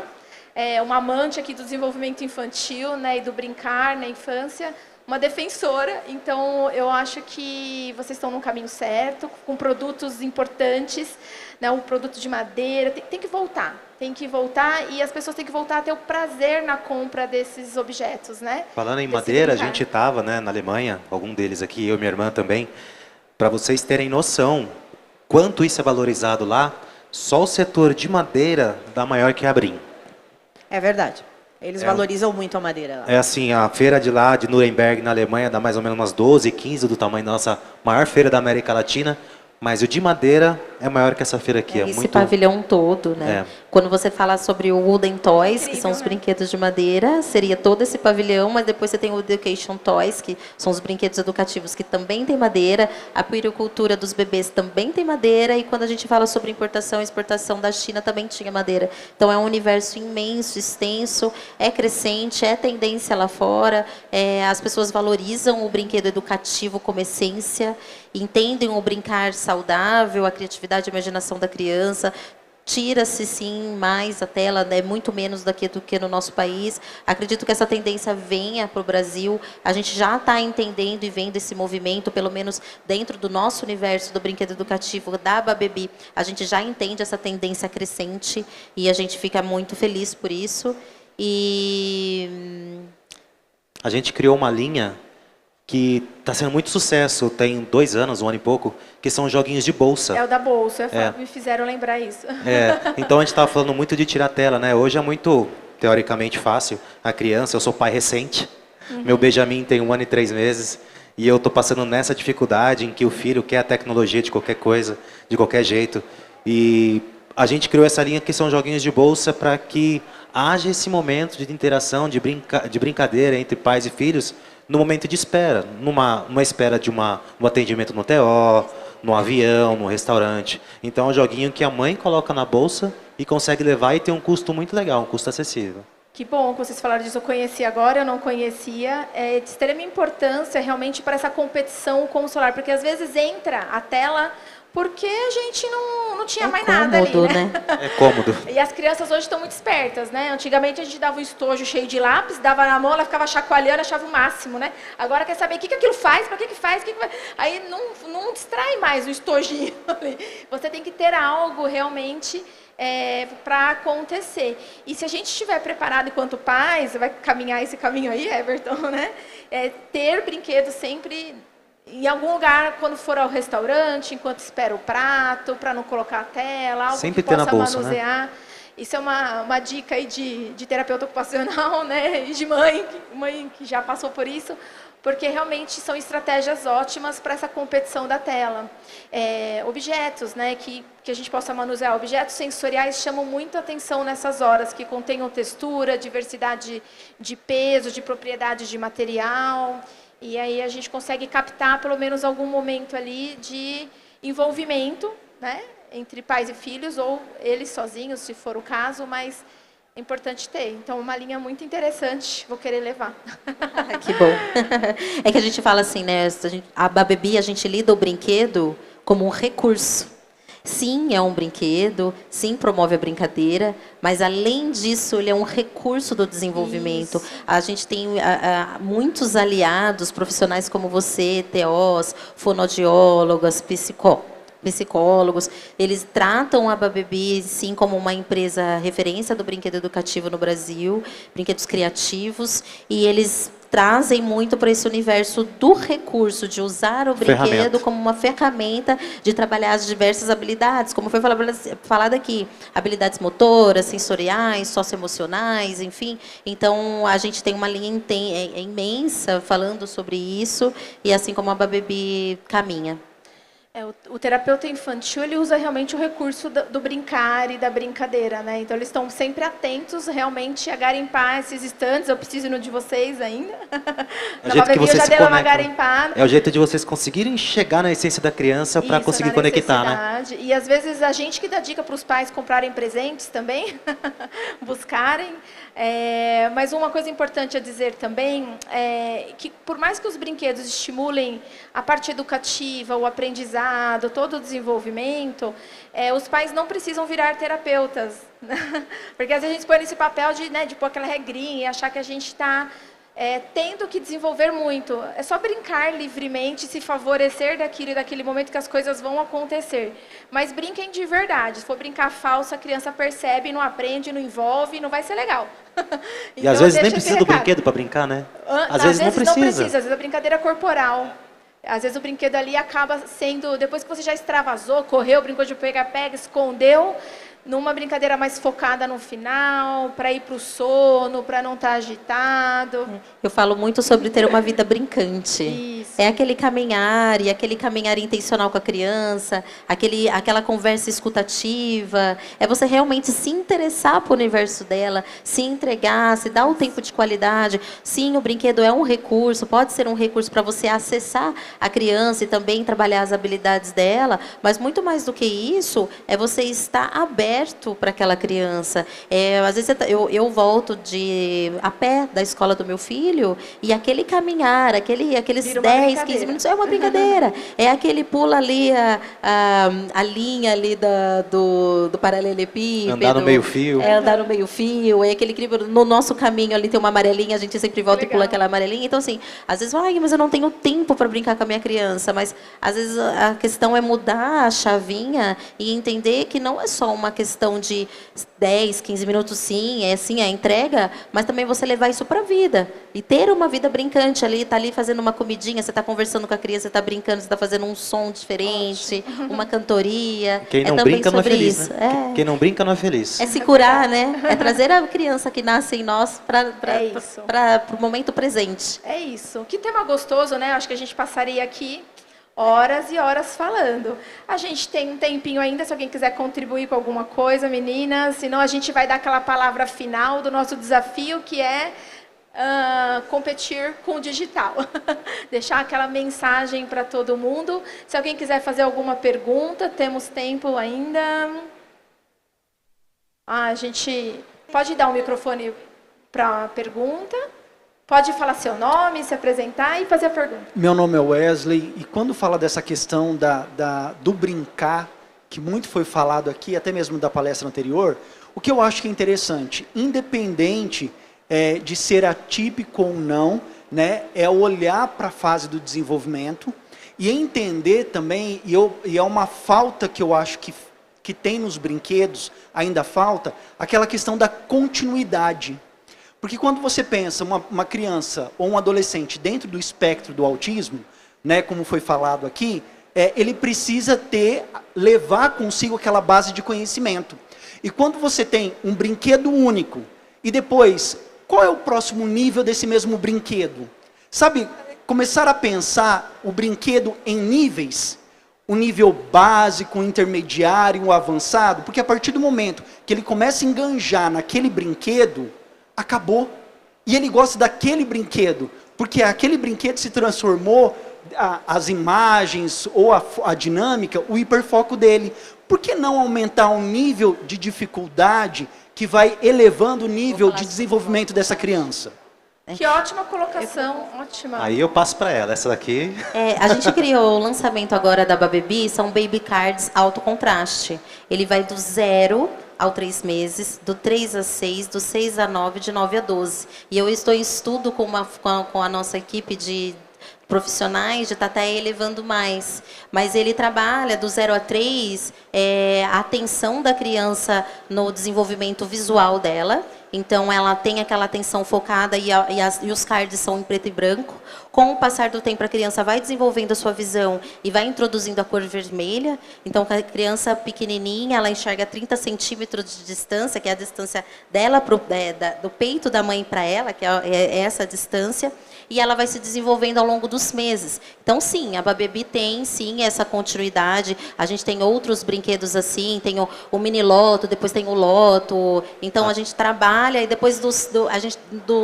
uma amante aqui do desenvolvimento infantil, né, e do brincar na infância, uma defensora, então eu acho que vocês estão no caminho certo, com produtos importantes, né, um produto de madeira, tem que voltar e as pessoas têm que voltar a ter o prazer na compra desses objetos, né? Falando em madeira, brincar. A gente estava, né, na Alemanha, algum deles aqui, eu e minha irmã também, para vocês terem noção quanto isso é valorizado lá, só o setor de madeira dá maior que a Brim. É verdade. Eles valorizam muito a madeira lá. É assim, a feira de lá, de Nuremberg, na Alemanha, dá mais ou menos umas 12, 15 do tamanho da nossa maior feira da América Latina, mas o de madeira é maior que essa feira aqui. Esse pavilhão todo, né? Quando você fala sobre o Wooden Toys, incrível, que são os brinquedos de madeira, seria todo esse pavilhão, mas depois você tem o Education Toys, que são os brinquedos educativos que também tem madeira, a puericultura dos bebês também tem madeira, e quando a gente fala sobre importação e exportação da China, também tinha madeira. Então é um universo imenso, extenso, é crescente, é tendência lá fora, as pessoas valorizam o brinquedo educativo como essência, entendem o brincar saudável, a criatividade e a imaginação da criança. Tira-se, sim, mais a tela, né, muito menos do que no nosso país. Acredito que essa tendência venha para o Brasil. A gente já está entendendo e vendo esse movimento, pelo menos dentro do nosso universo do brinquedo educativo, da Babebi. A gente já entende essa tendência crescente e a gente fica muito feliz por isso. E a gente criou uma linha que está sendo muito sucesso, tem 2 anos, 1 ano e pouco, que são joguinhos de bolsa. É o da bolsa, me fizeram lembrar isso. Então a gente estava falando muito de tirar a tela, né? Hoje é muito, teoricamente, fácil. A criança, eu sou pai recente, meu Benjamin tem 1 ano e 3 meses, e eu estou passando nessa dificuldade em que o filho quer a tecnologia de qualquer coisa, de qualquer jeito. E a gente criou essa linha que são joguinhos de bolsa para que haja esse momento de interação, de brincadeira entre pais e filhos, no momento de espera, numa espera de um atendimento no TO, no avião, no restaurante. Então é um joguinho que a mãe coloca na bolsa e consegue levar e tem um custo muito legal, um custo acessível. Que bom que vocês falaram disso, eu conheci agora, eu não conhecia. É de extrema importância realmente para essa competição com o celular, porque às vezes entra a tela porque a gente não tinha mais nada ali, né? É cômodo. E as crianças hoje estão muito espertas, né? Antigamente a gente dava um estojo cheio de lápis, dava na mão, ela ficava chacoalhando, achava o máximo, né? Agora quer saber o que aquilo faz, para que faz, aí não distrai mais o estojinho ali. Você tem que ter algo realmente para acontecer. E se a gente estiver preparado enquanto pais, vai caminhar esse caminho aí, Everton, né? Ter brinquedos sempre em algum lugar, quando for ao restaurante, enquanto espera o prato, para não colocar a tela, algo sempre que ter possa na bolsa, manusear. Né? Isso é uma dica aí de terapeuta ocupacional, né? E de mãe que já passou por isso, porque realmente são estratégias ótimas para essa competição da tela. Objetos, né, que a gente possa manusear, objetos sensoriais chamam muito a atenção nessas horas, que contenham textura, diversidade de peso, de propriedades de material. E aí a gente consegue captar pelo menos algum momento ali de envolvimento, né, entre pais e filhos, ou eles sozinhos, se for o caso, mas é importante ter. Então, uma linha muito interessante, vou querer levar. Que bom. É que a gente fala assim, né, a Babebi, a gente lida o brinquedo como um recurso. Sim, é um brinquedo, sim, promove a brincadeira, mas, além disso, ele é um recurso do desenvolvimento. Isso. A gente tem muitos aliados, profissionais como você, TOs, fonoaudiólogas, psicólogos, eles tratam a Babebi, sim, como uma empresa referência do brinquedo educativo no Brasil, brinquedos criativos, e eles trazem muito para esse universo do recurso, de usar o brinquedo como uma ferramenta de trabalhar as diversas habilidades, como foi falado aqui, habilidades motoras, sensoriais, socioemocionais, enfim. Então, a gente tem uma linha imensa falando sobre isso, e assim como a Babebi caminha. O terapeuta infantil, ele usa realmente o recurso do brincar e da brincadeira, né? Então, eles estão sempre atentos realmente a garimpar esses estantes. Eu preciso no de vocês ainda. É o jeito que vocês se conectam. É o jeito de vocês conseguirem chegar na essência da criança para conseguir conectar, né? E, às vezes, a gente que dá dica para os pais comprarem presentes também, buscarem. Mas uma coisa importante a dizer também é que, por mais que os brinquedos estimulem a parte educativa, o aprendizado, todo o desenvolvimento, os pais não precisam virar terapeutas. Porque às vezes a gente põe nesse papel de pôr aquela regrinha e achar que a gente está tendo que desenvolver muito. É só brincar livremente, se favorecer daquele momento que as coisas vão acontecer. Mas brinquem de verdade. Se for brincar falso, a criança percebe, não aprende, não envolve, não vai ser legal. Então, e às vezes nem precisa do brinquedo para brincar, né? Às vezes não precisa. Às vezes a brincadeira é corporal. Às vezes o brinquedo ali acaba sendo, depois que você já extravasou, correu, brincou de pega-pega, escondeu, numa brincadeira mais focada no final, para ir para o sono, para não estar agitado. Eu falo muito sobre ter uma vida brincante. Isso. É aquele caminhar, e aquele caminhar intencional com a criança, aquela conversa escutativa, é você realmente se interessar para o universo dela, se entregar, se dar o tempo de qualidade. Sim, o brinquedo é um recurso, pode ser um recurso para você acessar a criança e também trabalhar as habilidades dela, mas muito mais do que isso, é você estar aberto para aquela criança. Às vezes eu volto a pé da escola do meu filho, e aquele caminhar, aqueles 10, 15 minutos, é uma brincadeira. É aquele pula ali a linha ali do paralelepípedo. Andar no meio-fio. Andar no meio-fio. É aquele equilíbrio. No nosso caminho ali tem uma amarelinha, a gente sempre volta e pula aquela amarelinha. Então, assim, às vezes, mas eu não tenho tempo para brincar com a minha criança. Mas, às vezes, a questão é mudar a chavinha e entender que não é só uma questão de 10, 15 minutos, sim, é a entrega, mas também você levar isso para a vida. E ter uma vida brincante ali, tá ali fazendo uma comidinha, você está conversando com a criança, você está brincando, você está fazendo um som diferente, uma cantoria. Quem não também brinca não é sobre feliz, isso. né? Quem não brinca não é feliz. É se curar, né? É trazer a criança que nasce em nós para isso. o momento presente. É isso. Que tema gostoso, né? Acho que a gente passaria aqui horas e horas falando. A gente tem um tempinho ainda, se alguém quiser contribuir com alguma coisa, meninas. Senão a gente vai dar aquela palavra final do nosso desafio, que é competir com o digital. Deixar aquela mensagem para todo mundo. Se alguém quiser fazer alguma pergunta, temos tempo ainda. A gente pode dar o microfone para a pergunta. Pode falar seu nome, se apresentar e fazer a pergunta. Meu nome é Wesley, e quando fala dessa questão do brincar, que muito foi falado aqui, até mesmo da palestra anterior, o que eu acho que é interessante, independente de ser atípico ou não, né, é olhar para a fase do desenvolvimento e entender também, e é uma falta que eu acho que tem nos brinquedos, ainda falta, aquela questão da continuidade. Porque quando você pensa uma criança ou um adolescente dentro do espectro do autismo, né, como foi falado aqui, ele precisa levar consigo aquela base de conhecimento. E quando você tem um brinquedo único, e depois, qual é o próximo nível desse mesmo brinquedo? Sabe, começar a pensar o brinquedo em níveis, o nível básico, o intermediário, o avançado, porque a partir do momento que ele começa a enganjar naquele brinquedo, acabou. E ele gosta daquele brinquedo, porque aquele brinquedo se transformou, as imagens ou a dinâmica, o hiperfoco dele. Por que não aumentar o nível de dificuldade que vai elevando o nível de desenvolvimento dessa criança? Que ótima colocação, ótima. Aí eu passo para ela, essa daqui. A gente criou o lançamento agora da Babebi, são Baby Cards alto contraste. Ele vai do 0 ao 3 meses, do 3 a 6, do 6 a 9, de 9 a 12. E eu estou em estudo com a nossa equipe de profissionais de estar até elevando mais. Mas ele trabalha do 0 a 3, a atenção da criança no desenvolvimento visual dela. Então, ela tem aquela atenção focada e os cards são em preto e branco. Com o passar do tempo, a criança vai desenvolvendo a sua visão e vai introduzindo a cor vermelha. Então, a criança pequenininha, ela enxerga 30 centímetros de distância, que é a distância dela do peito da mãe para ela, que é essa distância. E ela vai se desenvolvendo ao longo dos meses. Então, sim, a Babebi tem, sim, essa continuidade. A gente tem outros brinquedos assim, tem o mini loto, depois tem o loto. Então, a gente trabalha e depois dos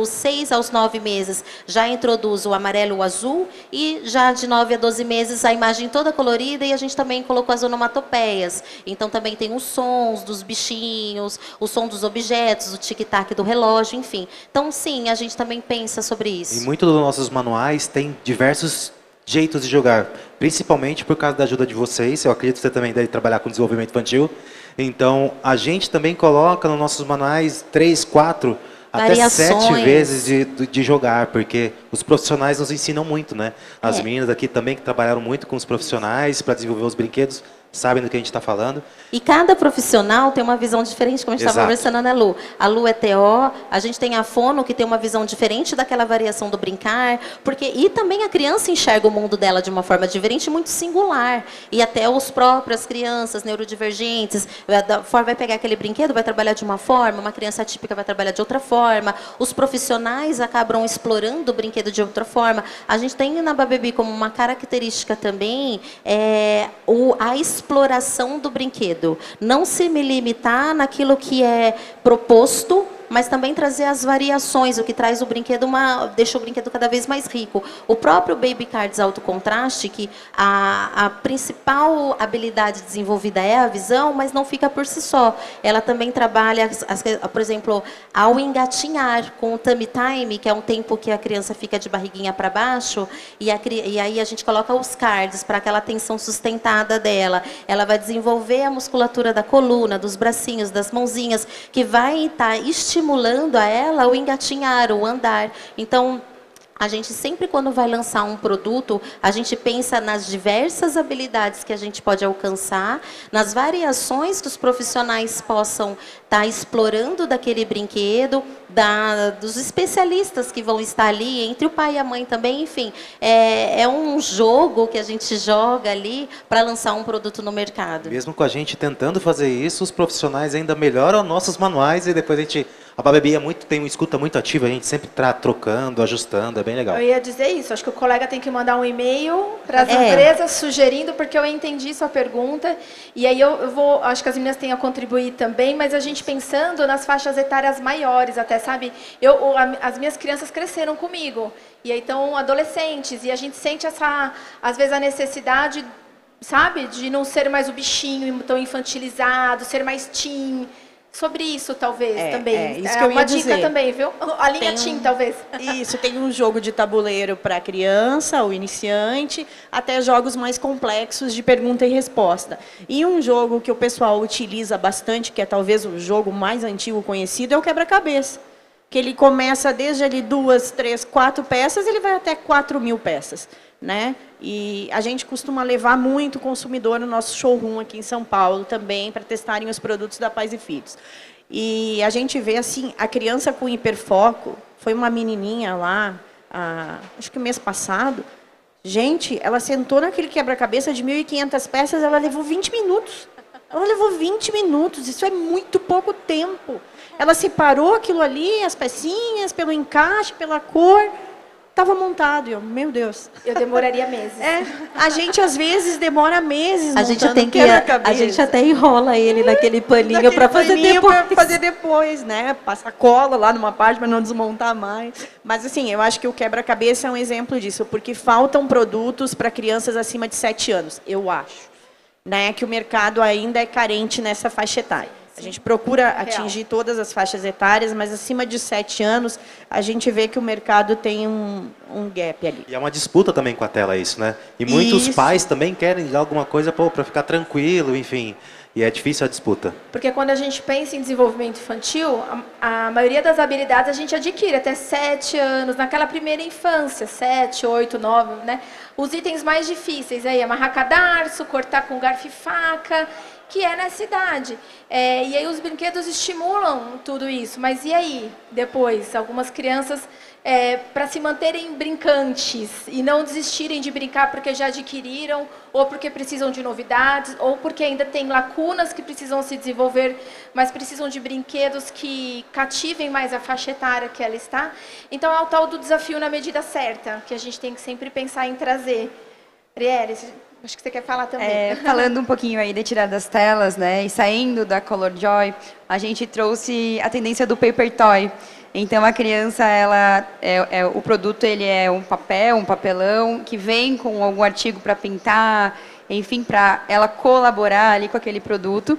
6 aos 9 meses já introduz o amarelo e o azul, e já de 9 a 12 meses a imagem toda colorida, e a gente também colocou as onomatopeias. Então, também tem os sons dos bichinhos, o som dos objetos, o tic-tac do relógio, enfim. Então, sim, a gente também pensa sobre isso. E muito dos nossos manuais tem diversos jeitos de jogar, principalmente por causa da ajuda de vocês. Eu acredito que você também deve trabalhar com desenvolvimento infantil. Então, a gente também coloca nos nossos manuais 3, 4, até 7 vezes de jogar, porque os profissionais nos ensinam muito, né? As meninas aqui também que trabalharam muito com os profissionais para desenvolver os brinquedos, sabem do que a gente está falando. E cada profissional tem uma visão diferente, como a gente estava conversando, né, Lu? A Lu é TO, a gente tem a Fono, que tem uma visão diferente daquela variação do brincar, e também a criança enxerga o mundo dela de uma forma diferente, muito singular. E até as próprias crianças neurodivergentes, vai pegar aquele brinquedo, vai trabalhar de uma forma, uma criança atípica vai trabalhar de outra forma, os profissionais acabam explorando o brinquedo de outra forma. A gente tem na Babebi como uma característica também a exploração do brinquedo. Não se me limitar naquilo que é proposto, mas também trazer as variações, o que traz o brinquedo, deixa o brinquedo cada vez mais rico. O próprio Baby Cards alto contraste, que a principal habilidade desenvolvida é a visão, mas não fica por si só. Ela também trabalha, por exemplo, ao engatinhar com o tummy time, que é um tempo que a criança fica de barriguinha para baixo, e aí a gente coloca os cards para aquela tensão sustentada dela. Ela vai desenvolver a musculatura da coluna, dos bracinhos, das mãozinhas, que vai estar estimulando a ela o engatinhar, o andar. Então, A gente sempre, quando vai lançar um produto, a gente pensa nas diversas habilidades que a gente pode alcançar, nas variações que os profissionais possam estar explorando daquele brinquedo, dos especialistas que vão estar ali, entre o pai e a mãe também, enfim. É um jogo que a gente joga ali para lançar um produto no mercado. Mesmo com a gente tentando fazer isso, os profissionais ainda melhoram nossos manuais e depois a Babebi tem uma escuta muito ativa, a gente sempre está trocando, ajustando, é bem legal. Eu ia dizer isso, acho que o colega tem que mandar um e-mail para as empresas sugerindo, porque eu entendi sua pergunta, e aí eu vou, acho que as meninas têm a contribuir também, mas a gente pensando nas faixas etárias maiores até, sabe? As minhas crianças cresceram comigo, e aí estão adolescentes, e a gente sente às vezes a necessidade, sabe, de não ser mais o bichinho tão infantilizado, ser mais teen. Sobre isso, talvez, também. Isso que eu ia uma dizer. dica também, viu? A linha teen, talvez. Isso, tem um jogo de tabuleiro para criança, o iniciante, até jogos mais complexos de pergunta e resposta. E um jogo que o pessoal utiliza bastante, que é talvez o jogo mais antigo conhecido, é o quebra-cabeça. Que ele começa desde ali 2, 3, 4 peças, ele vai até 4.000 peças. Né? E a gente costuma levar muito consumidor no nosso showroom aqui em São Paulo também, para testarem os produtos da Pais e Filhos. E a gente vê assim, a criança com hiperfoco, foi uma menininha lá, acho que o mês passado, gente, ela sentou naquele quebra-cabeça de 1.500 peças, ela levou 20 minutos. Ela levou 20 minutos, isso é muito pouco tempo. Ela separou aquilo ali, as pecinhas, pelo encaixe, pela cor, estava montado. Eu, meu Deus. Eu demoraria meses. A gente às vezes demora meses a gente tem que a gente até enrola ele naquele paninho para fazer depois. Pra fazer depois, né? Passa cola lá numa parte para não desmontar mais. Mas assim, eu acho que o quebra-cabeça é um exemplo disso, porque faltam produtos para crianças acima de 7 anos, eu acho, né? Que o mercado ainda é carente nessa faixa etária. A gente procura atingir todas as faixas etárias, mas acima de 7 anos, a gente vê que o mercado tem um gap ali. E é uma disputa também com a tela isso, né? E muitos pais também querem alguma coisa para ficar tranquilo, enfim. E é difícil a disputa. Porque quando a gente pensa em desenvolvimento infantil, a maioria das habilidades a gente adquire até 7 anos, naquela primeira infância, 7, 8, 9, né? Os itens mais difíceis aí, amarrar cadarço, cortar com garfo e faca, que é nessa idade. E aí os brinquedos estimulam tudo isso. Mas e aí, depois? Algumas crianças, para se manterem brincantes e não desistirem de brincar porque já adquiriram, ou porque precisam de novidades, ou porque ainda tem lacunas que precisam se desenvolver, mas precisam de brinquedos que cativem mais a faixa etária que ela está. Então é o tal do desafio na medida certa, que a gente tem que sempre pensar em trazer. Arielle, acho que você quer falar também. Falando um pouquinho aí de tirar das telas, né, e saindo da Color Joy, a gente trouxe a tendência do paper toy. Então a criança, o produto ele é um papel, um papelão que vem com algum artigo para pintar, enfim, para ela colaborar ali com aquele produto.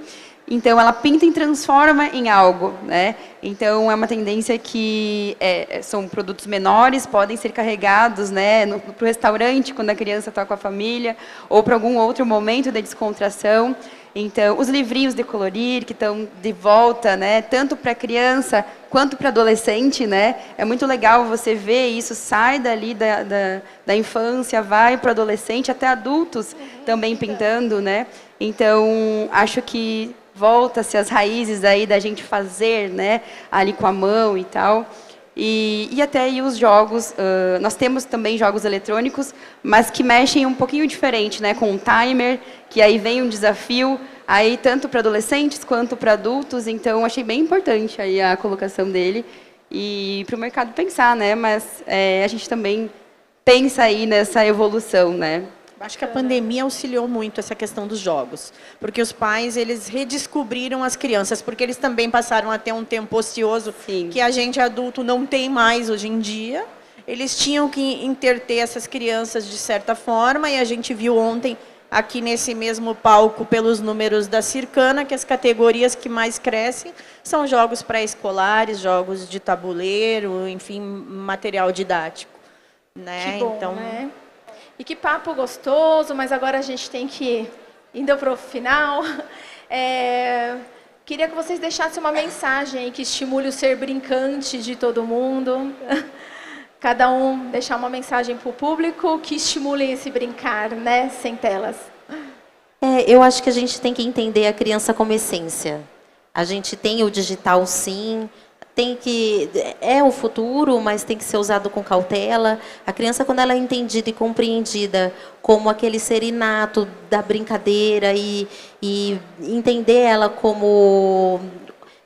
Então ela pinta e transforma em algo, né? Então é uma tendência que são produtos menores, podem ser carregados, né, para o restaurante quando a criança está com a família ou para algum outro momento de descontração. Então os livrinhos de colorir que estão de volta, né, tanto para criança quanto para adolescente, né? É muito legal você ver isso, sai dali da infância, vai para o adolescente, até adultos também pintando, né? Então acho que volta-se às raízes aí da gente fazer, né, ali com a mão e tal. E até aí os jogos, nós temos também jogos eletrônicos, mas que mexem um pouquinho diferente, né, com um timer, que aí vem um desafio, aí tanto para adolescentes quanto para adultos, então achei bem importante aí a colocação dele e para o mercado pensar, né, mas a gente também pensa aí nessa evolução, né. Acho que a pandemia auxiliou muito essa questão dos jogos, porque os pais eles redescobriram as crianças, porque eles também passaram a ter um tempo ocioso que a gente adulto não tem mais hoje em dia. Eles tinham que interter essas crianças de certa forma, e a gente viu ontem aqui nesse mesmo palco, pelos números da Circana, que as categorias que mais crescem são jogos pré-escolares, jogos de tabuleiro, enfim, material didático, né? Que bom, então, né? E que papo gostoso, mas agora a gente tem que ir indo para o final. Queria que vocês deixassem uma mensagem aí que estimule o ser brincante de todo mundo. cada um deixar uma mensagem para o público que estimulem esse brincar, né, sem telas. Eu acho que a gente tem que entender a criança como essência. A gente tem o digital, sim, é o futuro, mas tem que ser usado com cautela. A criança, quando ela é entendida e compreendida como aquele ser inato da brincadeira e entender ela como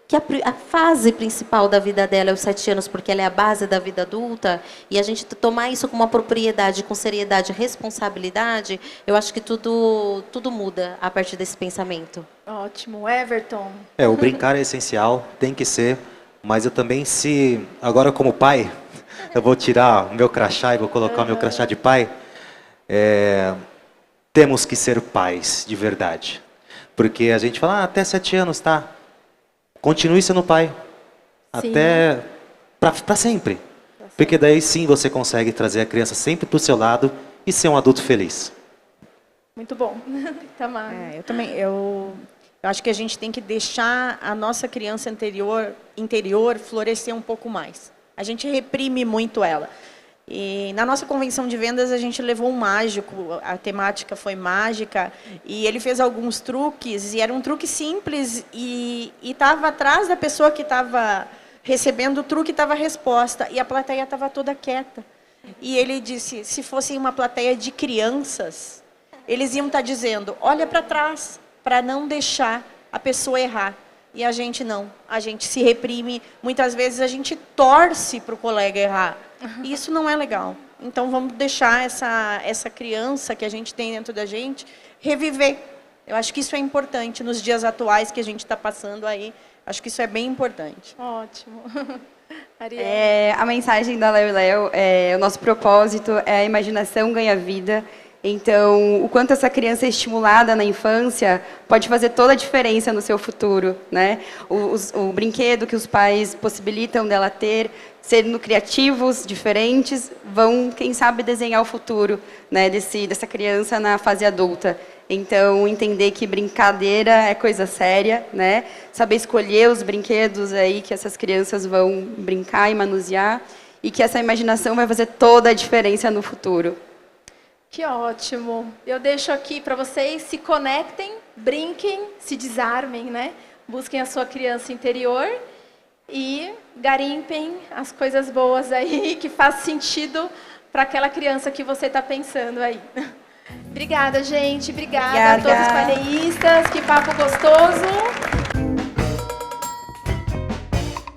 que a fase principal da vida dela é os 7 anos, porque ela é a base da vida adulta, e a gente tomar isso com uma propriedade, com seriedade e responsabilidade, eu acho que tudo muda a partir desse pensamento. Ótimo. Everton. O brincar é essencial, tem que ser, mas eu também, agora como pai, eu vou tirar o meu crachá e vou colocar o meu crachá de pai, temos que ser pais, de verdade. Porque a gente fala, até 7 anos, tá? Continue sendo pai, até para sempre. Porque daí sim você consegue trazer a criança sempre para o seu lado e ser um adulto feliz. Muito bom. Tamara. Eu acho que a gente tem que deixar a nossa criança interior florescer um pouco mais. A gente reprime muito ela. E na nossa convenção de vendas a gente levou um mágico, a temática foi mágica, e ele fez alguns truques, e era um truque simples, e estava atrás da pessoa que estava recebendo o truque, estava a resposta, e a plateia estava toda quieta. E ele disse, se fosse uma plateia de crianças, eles iam estar dizendo, olha para trás, para não deixar a pessoa errar. E a gente não, a gente se reprime, muitas vezes a gente torce para o colega errar. E isso não é legal. Então vamos deixar essa criança que a gente tem dentro da gente reviver. Eu acho que isso é importante nos dias atuais que a gente está passando aí. Acho que isso é bem importante. Ótimo. A mensagem da Léo e Léo, o nosso propósito é a imaginação ganha vida. Então, o quanto essa criança é estimulada na infância pode fazer toda a diferença no seu futuro, né? O brinquedo que os pais possibilitam dela ter, sendo criativos, diferentes, vão, quem sabe, desenhar o futuro, né, dessa criança na fase adulta. Então, entender que brincadeira é coisa séria, né? Saber escolher os brinquedos aí que essas crianças vão brincar e manusear, e que essa imaginação vai fazer toda a diferença no futuro. Que ótimo. Eu deixo aqui para vocês, se conectem, brinquem, se desarmem, né? Busquem a sua criança interior e garimpem as coisas boas aí que faz sentido para aquela criança que você está pensando aí. Obrigada, gente. Obrigada a todos os painelistas. Que papo gostoso.